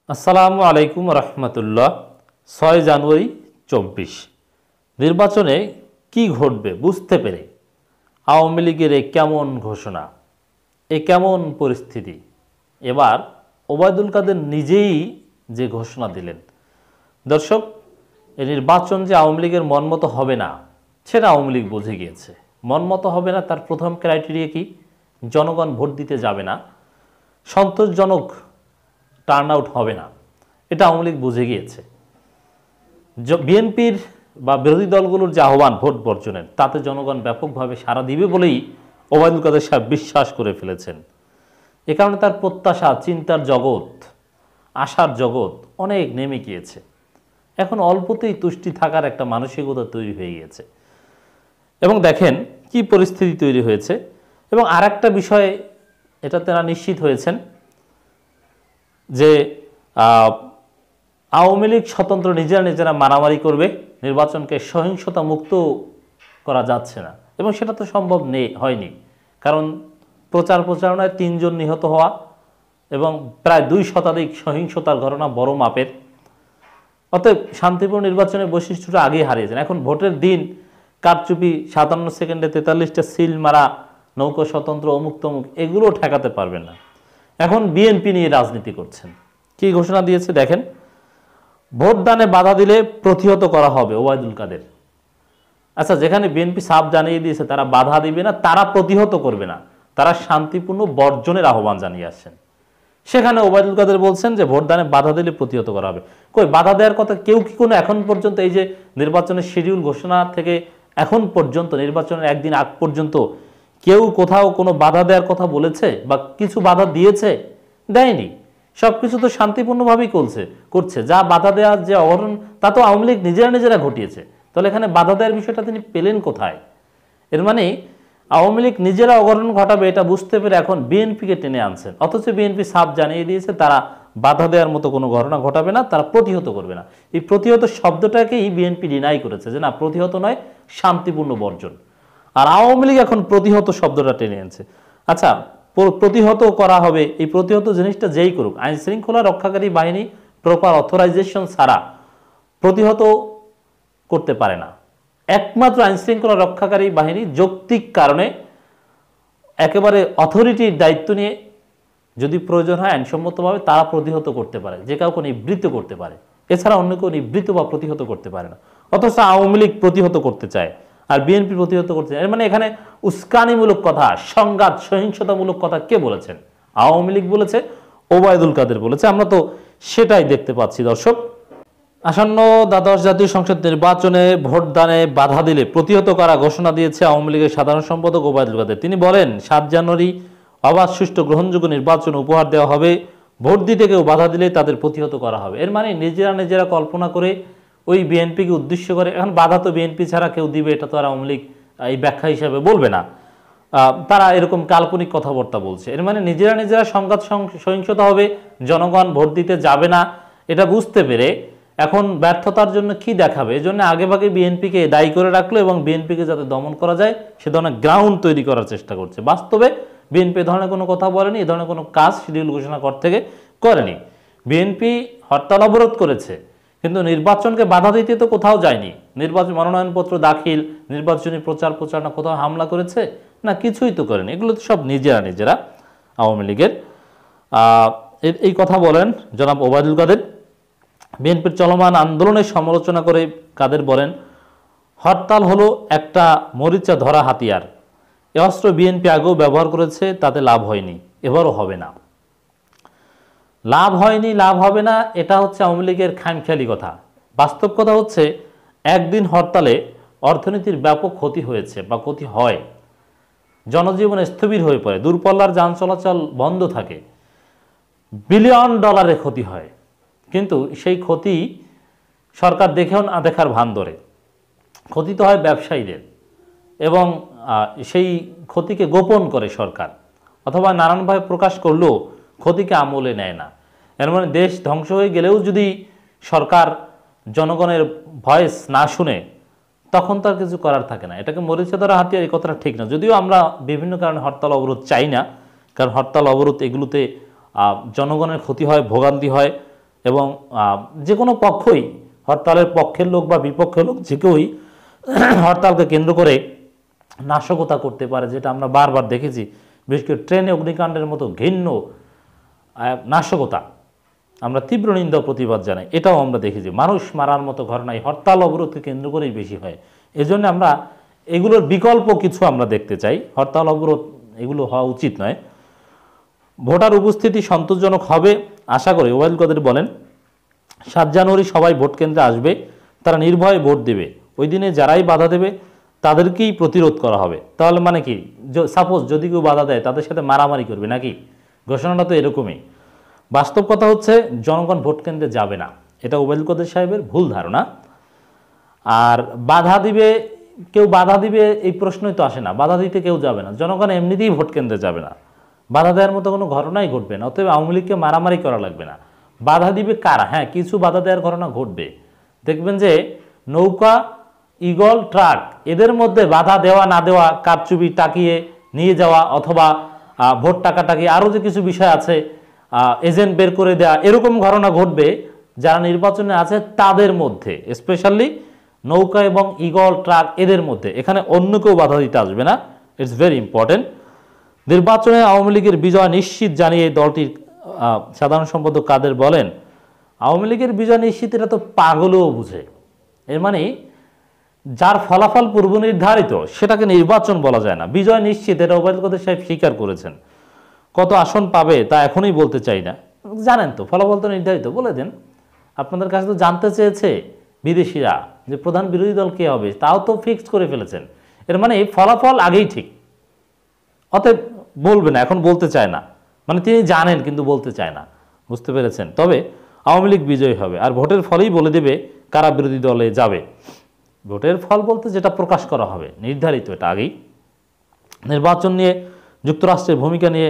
আসসালামু আলাইকুম রহমতুল্লাহ। 6 জানুয়ারি 24 নির্বাচনে কি ঘটবে বুঝতে পেরে আওয়ামী লীগের এ কেমন ঘোষণা, এ কেমন পরিস্থিতি। এবার ওবায়দুল কাদের নিজেই যে ঘোষণা দিলেন, দর্শক, এই নির্বাচন যে আওয়ামী লীগের মনমতো হবে না সেটা আওয়ামী লীগ বুঝে গিয়েছে। মনমতো হবে না তার প্রথম ক্রাইটেরিয়া কি? জনগণ ভোট দিতে যাবে না, সন্তোষজনক টার্ন আউট হবে না, এটা আওয়ামী লীগ বুঝে গিয়েছে। বিএনপির বা বিরোধী দলগুলোর যে আহ্বান ভোট বর্জনের, তাতে জনগণ ব্যাপকভাবে সাড়া দিবে বলেই ওবায়দুল কাদের সাহেব বিশ্বাস করে ফেলেছেন। এ কারণে তার প্রত্যাশা, চিন্তার জগৎ, আশার জগৎ অনেক নেমে গিয়েছে। এখন অল্পতেই তুষ্টি থাকার একটা মানসিকতা তৈরি হয়ে গিয়েছে। এবং দেখেন কি পরিস্থিতি তৈরি হয়েছে। এবং আর একটা বিষয়ে এটা তারা নিশ্চিত হয়েছেন যে আওয়ামী লীগ স্বতন্ত্র নিজেরা মারামারি করবে, নির্বাচনকে সহিংসতা মুক্ত করা যাচ্ছে না। এবং সেটা তো সম্ভব হয়নি, কারণ প্রচারণায় 3 জন নিহত হওয়া এবং প্রায় 2 শতাধিক সহিংসতার ঘটনা বড় মাপের। অতএব শান্তিপূর্ণ নির্বাচনের বৈশিষ্ট্যটা আগেই হারিয়েছেন। এখন ভোটের দিন কারচুপি, 57 সেকেন্ডে 43টা সিল মারা, নৌকা স্বতন্ত্র, অমুক তমুক, এগুলো ঠেকাতে পারবেন না। এখন বিএনপি নিয়ে রাজনীতি করছেন। কি ঘোষণা দিয়েছে দেখেন, ভোটদানে বাধা দিলে প্রতিহত করা হবে ওবায়দুল কাদের। আচ্ছা, যেখানে বিএনপি সাফ জানিয়ে দিয়েছে তারা বাধা দিবে না, তারা প্রতিহত করবে না, তারা শান্তিপূর্ণ বর্জনের আহ্বান জানিয়ে আসছেন, সেখানে ওবায়দুল কাদের বলছেন যে ভোটদানে বাধা দিলে প্রতিহত করা হবে। কই বাধা দেওয়ার কথা কেউ কি কোনো এখন পর্যন্ত, এই যে নির্বাচনের শিডিউল ঘোষণা থেকে এখন পর্যন্ত, নির্বাচনের একদিন আগ পর্যন্ত কেউ কোথাও কোনো বাধা দেওয়ার কথা বলেছে বা কিছু বাধা দিয়েছে? দেয়নি। সব কিছু তো শান্তিপূর্ণভাবেই করছে। যা বাধা দেওয়ার যে অঘটন, তা তো আওয়ামী লীগ নিজেরা ঘটিয়েছে। তাহলে এখানে বাধা দেওয়ার বিষয়টা তিনি পেলেন কোথায়? এর মানে আওয়ামী লীগ নিজেরা অঘটন ঘটাবে এটা বুঝতে পেরে এখন বিএনপিকে টেনে আনছেন। অথচ বিএনপি সাফ জানিয়ে দিয়েছে তারা বাধা দেওয়ার মতো কোনো ঘটনা ঘটাবে না, তারা প্রতিহত করবে না। এই প্রতিহত শব্দটাকেই বিএনপি ডিনাই করেছে যে না, প্রতিহত নয়, শান্তিপূর্ণ বর্জন। আর আওয়ামী লীগ এখন প্রতিহত শব্দটা টেনে আনছে। আচ্ছা, প্রতিহত করা হবে, এই প্রতিহত জিনিসটা যেই করুক, আইন শৃঙ্খলা রক্ষাকারী বাহিনী প্রপার অথরাইজেশন ছাড়া প্রতিহত করতে পারে না। একমাত্র আইন শৃঙ্খলা রক্ষাকারী বাহিনী যৌক্তিক কারণে একেবারে অথরিটির দায়িত্ব নিয়ে যদি প্রয়োজন হয় আইনসম্মতভাবে তারা প্রতিহত করতে পারে, যে কাউকে নিবৃত্ত করতে পারে। এছাড়া অন্য কেউ নিবৃত্ত বা প্রতিহত করতে পারে না। অথচ আওয়ামী লীগ প্রতিহত করতে চায় আর বিএনপি প্রতিহত করতে চায়। এর মানে এখানে উস্কানিমূলক কথা, সংঘাত, সহিংসতামূলক কথা কে বলেছেন? আওয়ামী লীগ বলেছে, ওবায়দুল কাদের বলেছে। আমরা তো সেটাই দেখতে পাচ্ছি। দর্শক, আসন্ন দ্বাদশ জাতীয় সংসদ নির্বাচনে ভোটদানে বাধা দিলে প্রতিহত করা ঘোষণা দিয়েছে আওয়ামী লীগের সাধারণ সম্পাদক ওবায়দুল কাদের। তিনি বলেন, 7 জানুয়ারি অবাধ, সুষ্ঠু, গ্রহণযোগ্য নির্বাচন উপহার দেওয়া হবে। ভোট দিতে কেউ বাধা দিলে তাদের প্রতিহত করা হবে। এর মানে নিজেরা কল্পনা করে ওই বিএনপিকে উদ্দেশ্য করে, এখন বাধা তো বিএনপি ছাড়া কেউ দিবে এটা তো আর আওয়ামী লীগ এই ব্যাখ্যা হিসাবে বলবে না। তারা এরকম কাল্পনিক কথাবার্তা বলছে। এর মানে নিজেরা সংঘাত সহিংসতা হবে, জনগণ ভোট দিতে যাবে না, এটা বুঝতে পেরে এখন ব্যর্থতার জন্য কি দেখাবে, এই জন্য আগেভাগে বিএনপিকে দায়ী করে রাখলো এবং বিএনপিকে যাতে দমন করা যায় সে ধরনের গ্রাউন্ড তৈরি করার চেষ্টা করছে। বাস্তবে বিএনপি এ ধরনের কোনো কথা বলেনি, এ ধরনের কোনো কাজ শিডিউল ঘোষণা কর থেকে করেনি। বিএনপি হরতাল অবরোধ করেছে, কিন্তু নির্বাচনকে বাধা দিতে তো কোথাও যায়নি। নির্বাচন মনোনয়নপত্র দাখিল, নির্বাচনী প্রচারণা কোথাও হামলা করেছে না, কিছুই তো করেনি। এগুলো তো সব নিজেরা আওয়ামী লীগের। এই কথা বলেন জনাব ওবায়দুল কাদের। বিএনপির চলমান আন্দোলনের সমালোচনা করে কাদের বলেন, হরতাল হলো একটা মরিচা ধরা হাতিয়ার। এ অস্ত্র বিএনপি আগেও ব্যবহার করেছে, তাতে লাভ হয়নি, এবারও হবে না। লাভ হয়নি, লাভ হবে না, এটা হচ্ছে আওয়ামী লীগের খামখেয়ালি কথা। বাস্তব কথা হচ্ছে, একদিন হরতালে অর্থনীতির ব্যাপক ক্ষতি হয়েছে বা ক্ষতি হয়, জনজীবন স্থবির হয়ে পড়ে, দূরপাল্লার যান চলাচল বন্ধ থাকে, বিলিয়ন ডলারের ক্ষতি হয়। কিন্তু সেই ক্ষতি সরকার দেখেও না দেখার ভান ধরে। ক্ষতি তো হয় ব্যবসায়ীদের, এবং সেই ক্ষতিকে গোপন করে সরকার, অথবা নানানভাবে প্রকাশ করলেও ক্ষতিকে আমলে নেয় না। এর মানে দেশ ধ্বংস হয়ে গেলেও যদি সরকার জনগণের ভয়েস না শুনে, তখন তার কিছু করার থাকে না। এটাকে মরিচা ধরা হাতিয়ার, এই কথাটা ঠিক না। যদিও আমরা বিভিন্ন কারণে হরতাল অবরোধ চাই না, কারণ হরতাল অবরোধ এগুলোতে জনগণের ক্ষতি হয়, ভোগান্তি হয় এবং যে কোনো পক্ষই, হরতালের পক্ষের লোক বা বিপক্ষের লোক যে কেউই হরতালকে কেন্দ্র করে নাশকতা করতে পারে, যেটা আমরা বারবার দেখেছি। বিশেষ করে ট্রেনে অগ্নিকাণ্ডের মতো ঘৃণ্য নাশকতা আমরা তীব্র নিন্দা প্রতিবাদ জানাই। এটাও আমরা দেখেছি, মানুষ মারার মতো ঘটনা এই হরতাল অবরোধকে কেন্দ্র করেই বেশি হয়। এজন্য আমরা এগুলোর বিকল্প কিছু আমরা দেখতে চাই। হরতাল অবরোধ এগুলো হওয়া উচিত নয়। ভোটার উপস্থিতি সন্তোষজনক হবে আশা করি। ওবায়দুল কাদের বলেন, 7 জানুয়ারি সবাই ভোট কেন্দ্রে আসবে, তারা নির্ভয়ে ভোট দেবে। ওই দিনে যারাই বাধা দেবে তাদেরকেই প্রতিরোধ করা হবে। তাহলে মানে কি, সাপোজ যদি কেউ বাধা দেয় তাদের সাথে মারামারি করবে নাকি? ঘোষণাটা তো এরকমই। বাস্তব কথা হচ্ছে জনগণ ভোট কেন্দ্রে যাবে না, এটা ওবায়দুল কাদের সাহেবের ভুল ধারণা। আর বাধা দিবে, কেউ বাধা দিবে এই প্রশ্নই তো আসে না। বাধা দিতে কেউ যাবে না, জনগণ এমনিতেই ভোট কেন্দ্রে যাবে না, বাধা দেওয়ার মতো কোনো ঘটনাই ঘটবে না। অতএব আওয়ামী লীগকে মারামারি করা লাগবে না। বাধা দিবে কারা? হ্যাঁ, কিছু বাধা দেওয়ার ঘটনা ঘটবে। দেখবেন যে নৌকা, ইগল, ট্রাক এদের মধ্যে বাধা দেওয়া না দেওয়া, কারচুপি, টাকিয়ে নিয়ে যাওয়া, অথবা ভোট টাকা টাকিয়ে আরও যে কিছু বিষয় আছে, এজেন্ট বের করে দেওয়া, এরকম ঘটনা ঘটবে যারা নির্বাচনে আছে তাদের মধ্যে, স্পেশালি নৌকা এবং ইগল, ট্রাক এদের মধ্যে। এখানে অন্য কেউ বাধা দিতে আসবে না। It's very important. নির্বাচনে আওয়ামী লীগের বিজয় নিশ্চিত জানিয়ে দলটির সাধারণ সম্পাদক কাদের বলেন, আওয়ামী লীগের বিজয় নিশ্চিত এটা তো পাগলও বুঝে। এর মানে যার ফলাফল পূর্ব নির্ধারিত সেটাকে নির্বাচন বলা যায় না। বিজয় নিশ্চিত এটা ওবায়দুল কাদের সাহেব স্বীকার করেছেন। কত আসন পাবে তা এখনই বলতে চাই না, জানেন তো, ফলাফল তো নির্ধারিত। বলে দেন, আপনাদের কাছে তো জানতে চেয়েছে বিদেশিরা যে প্রধান বিরোধী দল কে হবে, তাও তো ফিক্সড করে ফেলেছেন। এর মানে ফলাফল আগেই ঠিক, অতএব বলবে না, এখন বলতে চায় না। মানে তিনি জানেন কিন্তু বলতে চায় না, বুঝতে পেরেছেন? তবে আওয়ামী লীগ বিজয়ী হবে, আর ভোটের ফলেই বলে দেবে কারা বিরোধী দলে যাবে। ভোটের ফল বলতে যেটা প্রকাশ করা হবে নির্ধারিত, এটা আগেই। নির্বাচন নিয়ে যুক্তরাষ্ট্রের ভূমিকা নিয়ে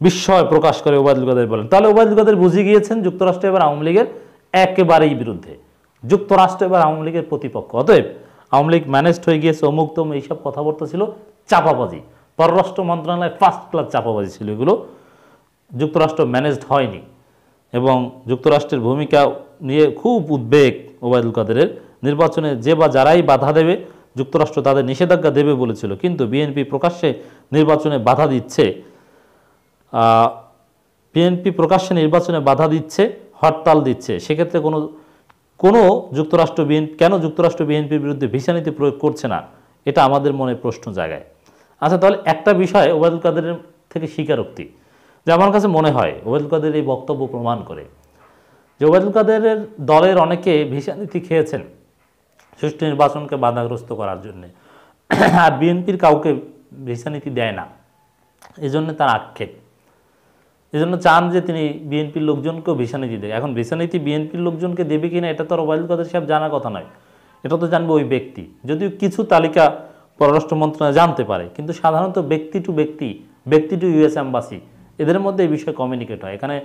বিস্ময় প্রকাশ করে ওবায়দুল কাদের বলেন, তাহলে ওবায়দুল কাদের বুঝে গিয়েছেন যুক্তরাষ্ট্র এবার আওয়ামী লীগের একেবারেই বিরুদ্ধে, যুক্তরাষ্ট্র এবার আওয়ামী লীগের প্রতিপক্ষ। অতএব আওয়ামী লীগ ম্যানেজড হয়ে গিয়েছে, অমুক তমুক এইসব কথাবার্তা ছিল চাপাবাজি। পররাষ্ট্র মন্ত্রণালয় ফার্স্ট ক্লাস চাপাবাজি ছিল এগুলো। যুক্তরাষ্ট্র ম্যানেজড হয়নি এবং যুক্তরাষ্ট্রের ভূমিকা নিয়ে খুব উদ্বেগ ওবায়দুল কাদেরের। নির্বাচনে যে বা যারাই বাধা দেবে যুক্তরাষ্ট্র তাদের নিষেধাজ্ঞা দেবে বলেছিল, কিন্তু বিএনপি প্রকাশ্যে নির্বাচনে বাধা দিচ্ছে, নির্বাচনে বাধা দিচ্ছে, হরতাল দিচ্ছে। সেক্ষেত্রে কোনো যুক্তরাষ্ট্র কেন যুক্তরাষ্ট্র বিএনপির বিরুদ্ধে ভিসা নীতি প্রয়োগ করছে না, এটা আমাদের মনে প্রশ্ন জাগায়। আচ্ছা, তাহলে একটা বিষয় ওবায়দুল কাদেরের থেকে স্বীকারোক্তি, যে আমার কাছে মনে হয় ওবায়দুল কাদের এই বক্তব্য প্রমাণ করে যে ওবায়দুল কাদেরের দলের অনেকে ভিসা নীতি খেয়েছেন সুষ্ঠু নির্বাচনকে বাধাগ্রস্ত করার জন্য, আর বিএনপির কাউকে ভিসা নীতি দেয় না, এজন্য তার আক্ষেপ। এজন্য চান যে তিনি বিএনপির লোকজনকেও ভিসা নীতি দেয়। এখন ভিসা নীতি বিএনপির লোকজনকে দেবে কিনা এটা তো আর ওবায়দুল কাদের সাহেব জানার কথা নয়, এটা তো জানবে ওই ব্যক্তি। যদিও কিছু তালিকা পররাষ্ট্র মন্ত্রণালয় জানতে পারে, কিন্তু সাধারণত ব্যক্তি টু ইউএস এম্বাসি এদের মধ্যে এই বিষয়ে কমিউনিকেট হয়, এখানে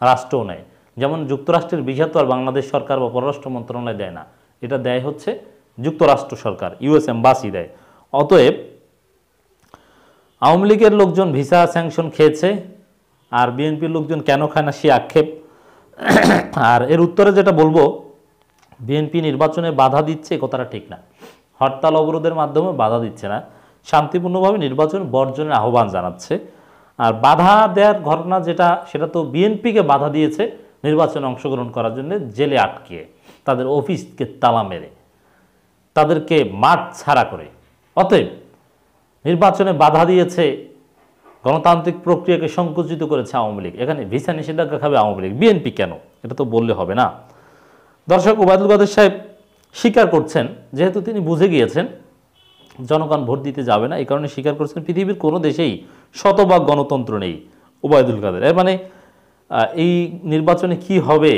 রাষ্ট্রও নেয়। যেমন যুক্তরাষ্ট্রের ভিসা তো আর বাংলাদেশ সরকার বা পররাষ্ট্র মন্ত্রণালয় দেয় না, এটা দেয় হচ্ছে যুক্তরাষ্ট্র সরকার, ইউএস এম্বাসি দেয়। অতএব আওয়ামী লীগের লোকজন ভিসা স্যাংশন খেয়েছে আর বিএনপির লোকজন কেন খায় না সে আক্ষেপ। আর এর উত্তরে যেটা বলবো, বিএনপি নির্বাচনে বাধা দিচ্ছে কথাটা ঠিক না, হরতাল অবরোধের মাধ্যমে বাধা দিচ্ছে না, শান্তিপূর্ণভাবে নির্বাচন বর্জনের আহ্বান জানাচ্ছে। আর বাধা দেওয়ার ঘটনা যেটা, সেটা তো বিএনপিকে বাধা দিয়েছে নির্বাচনে অংশগ্রহণ করার জন্য, জেলে আটকিয়ে, তাদের অফিসকে তালা মেরে, তাদেরকে মাঠ ছাড়া করে। অতএব নির্বাচনে বাধা দিয়েছে, গণতান্ত্রিক প্রক্রিয়াকে সংকুচিত করেছে আওয়ামী লীগ, এখানে ভিসা নিষেধাজ্ঞা খাবে আওয়ামী লীগ, বিএনপি কেন? এটা তো বললে হবে না। দর্শক, ওবায়দুল কাদের সাহেব স্বীকার করছেন, যেহেতু তিনি বুঝে গিয়েছেন জনগণ ভোট দিতে যাবে না, এই কারণে স্বীকার করছেন পৃথিবীর কোনো দেশেই শতভাগ গণতন্ত্র নেই। ওবায়দুল কাদের এর মানে এই নির্বাচনে কি হবে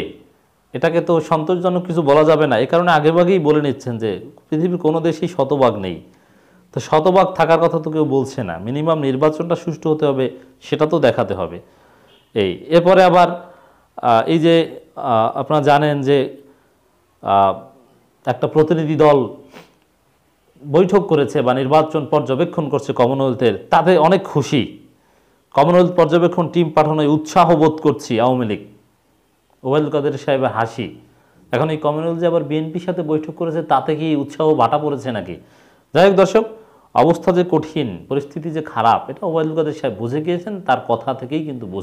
এটাকে তো সন্তোষজনক কিছু বলা যাবে না, এই কারণে আগেভাগেই বলে নিচ্ছেন যে পৃথিবীর কোনো দেশেই শতভাগ নেই। তো শতভাগ থাকার কথা তো কেউ বলছে না, মিনিমাম নির্বাচনটা সুষ্ঠু হতে হবে, সেটা তো দেখাতে হবে। এরপরে আবার এই যে আপনারা জানেন যে একটা প্রতিনিধি দল বৈঠক করেছে বা নির্বাচন পর্যবেক্ষণ করছে কমনওয়েলথের, তাতে অনেক খুশি। কমনওয়েলথ পর্যবেক্ষণ টিম পাঠানোয় উৎসাহ বোধ করছি আওয়ামী লীগ। ওবায়দুল কাদের সাহেবের হাসি। এখন এই কমিউনাল যে আবার বিএনপির সাথে বৈঠক করেছে তাতে কি উৎসাহ ভাটা পড়েছে নাকি? যাই হোক দর্শক, অবস্থা যে কঠিন, পরিস্থিতি যে খারাপ, এটা ওবায়দুল কাদের সাহেব বুঝে গিয়েছেন, তার কথা থেকেই কিন্তু বোঝা